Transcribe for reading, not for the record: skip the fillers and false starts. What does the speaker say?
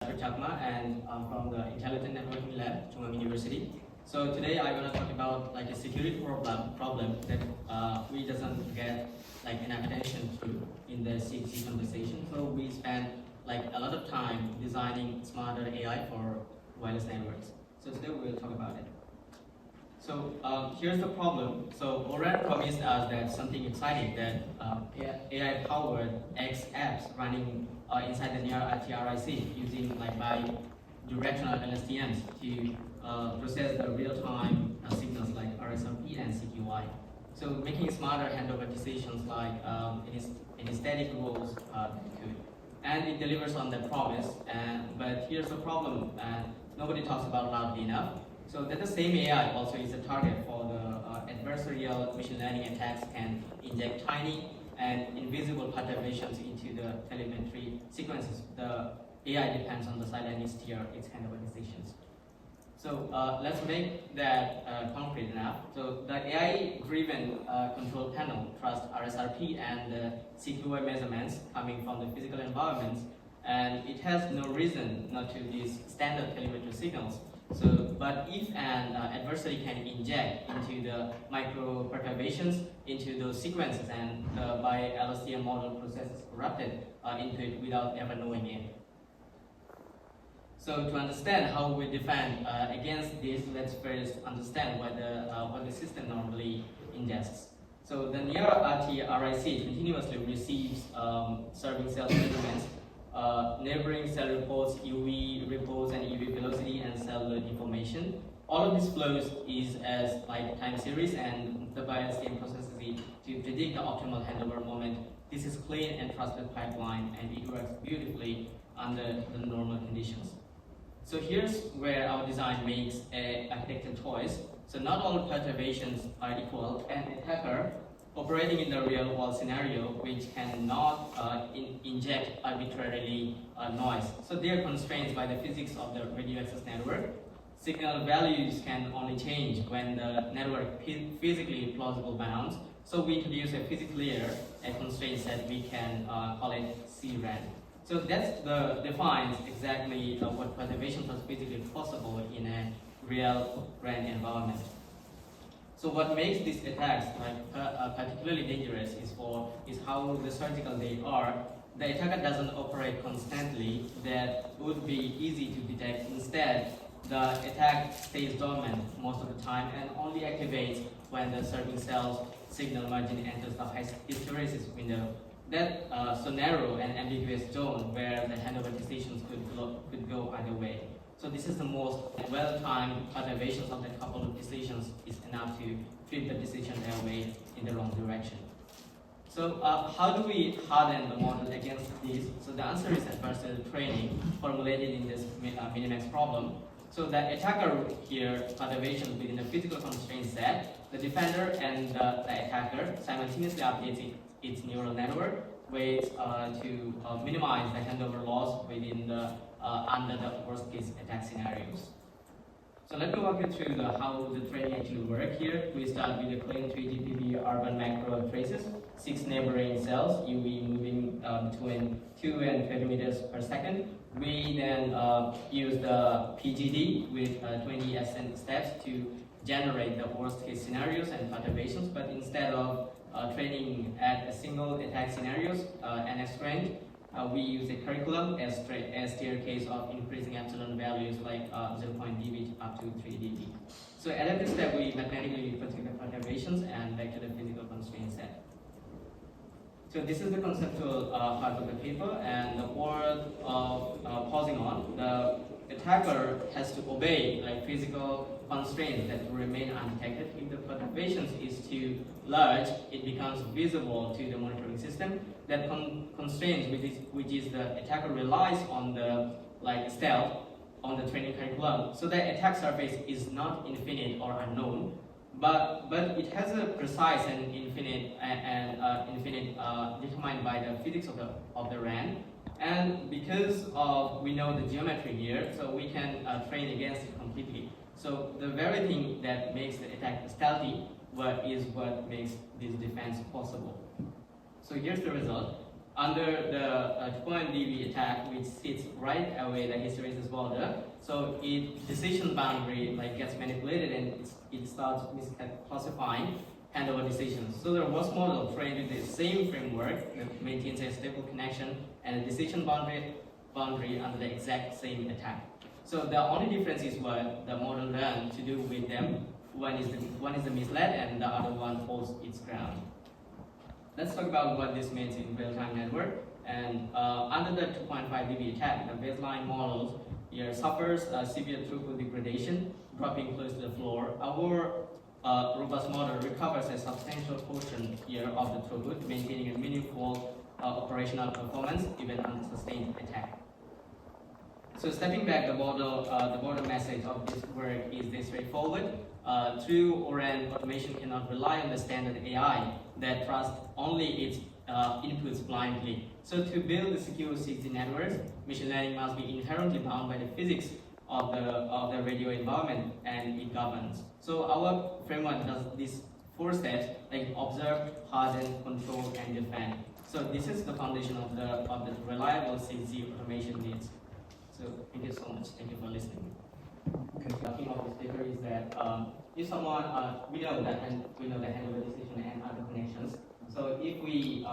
And I'm from the Intelligent Networking Lab, Chungang University. So today I'm going to talk about a security problem that we doesn't get enough attention to in the CXC conversation. So we spend a lot of time designing smarter AI for wireless networks. So today we'll talk about it. So here's the problem. So ORAN promised us that something exciting, that AI-powered X apps running inside the Near-RT RIC using bi-directional LSTMs to process the real-time signals like RSRP and CQI. So making smarter handover decisions like any static rules could. And it delivers on that promise. But here's the problem, nobody talks about loudly enough. So that the same AI also is a target for the adversarial machine learning attacks, can inject tiny and invisible perturbations into the telemetry sequences. The AI depends on the silently steer its handover decisions. So let's make that concrete enough. So the AI-driven control panel trusts RSRP and CQI measurements coming from the physical environments, and it has no reason not to use standard telemetry signals. So, but if an adversary can inject into the micro perturbations into those sequences, and the by LSTM model process is corrupted into it without ever knowing it. So to understand how we defend against this, let's first understand what the system normally ingests. So the Near-RT RIC continuously receives serving cell measurements, neighboring cell reports, UV reports, and UV velocity and cell load information. All of these flows is as time series, and the LSTM processes it to predict the optimal handover moment. This is clean and trusted pipeline, and it works beautifully under the normal conditions. So here's where our design makes an architecture choice. So not all perturbations are equal. An attacker operating in the real world scenario which cannot inject arbitrarily noise. So they are constrained by the physics of the radio access network. Signal values can only change when the network physically plausible bounds. So we introduce a physics layer, a constraint set, we can call it CRAN. So that's defines exactly what perturbations are physically possible in a real RAN environment. So what makes these attacks particularly dangerous is how the surgical they are. The attacker doesn't operate constantly. That would be easy to detect. Instead, the attack stays dormant most of the time and only activates when the serving cell's signal margin enters the hysteresis window. That so narrow and ambiguous zone where the handover decisions could go either way. So this is the most well-timed perturbations of the couple of decisions is enough to flip the decision airway in the wrong direction. So how do we harden the model against this? So the answer is adversarial training formulated in this Minimax problem. So the attacker here, perturbations within the physical constraint set, the defender and the attacker simultaneously updates its neural network ways to minimize the handover loss within the under the worst case attack scenarios. So let me walk you through how the training actually works here. We start with the clean 3GPP urban macro traces, 6 neighboring cells, UV moving between 2 and 20 meters per second. We then use the PGD with 20 ascent steps to generate the worst case scenarios and perturbations, but instead of training at a single attack scenarios, NX range, we use a curriculum as staircase of increasing epsilon values like 0.0 dB up to 3 dB. So at every step, we mathematically predict the perturbations and back to the physical constraint set. So this is the conceptual part of the paper, and the word pausing on, the attacker has to obey physical constraints that remain undetected. If the perturbations is too large, it becomes visible to the monitoring system. That constraints, which is the attacker relies on the stealth on the training curriculum. So the attack surface is not infinite or unknown, but it has a precise and infinite determined by the physics of the RAN. And because we know the geometry here, so we can train against it completely. So the very thing that makes the attack stealthy is what makes this defense possible. So here's the result. under the 2.1 dB attack, which sits right away the hysteresis border, so its decision boundary gets manipulated and it starts misclassifying handover decisions. So the ROS model trained with the same framework that maintains a stable connection and a decision boundary under the exact same attack. So the only difference is what the model learned to do with them. One is the misled and the other one holds its ground. Let's talk about what this means in real-time network. And under the 2.5 dB attack, the baseline models here suffers severe throughput degradation, dropping close to the floor. Our robust model recovers a substantial portion here of the throughput, maintaining a meaningful operational performance even under sustained attack. So stepping back, the model message of this work is this straightforward. True RAN automation cannot rely on the standard AI that trusts only its inputs blindly. So to build the secure 6G networks, machine learning must be inherently bound by the physics of the radio environment and it governs. So our framework does these 4 steps, like observe, harden, control, and defend. So this is the foundation of the reliable 6G automation needs. So thank you so much. Thank you for listening. Okay. The theme of this paper is that if someone we know that handover decision and other connections. So if we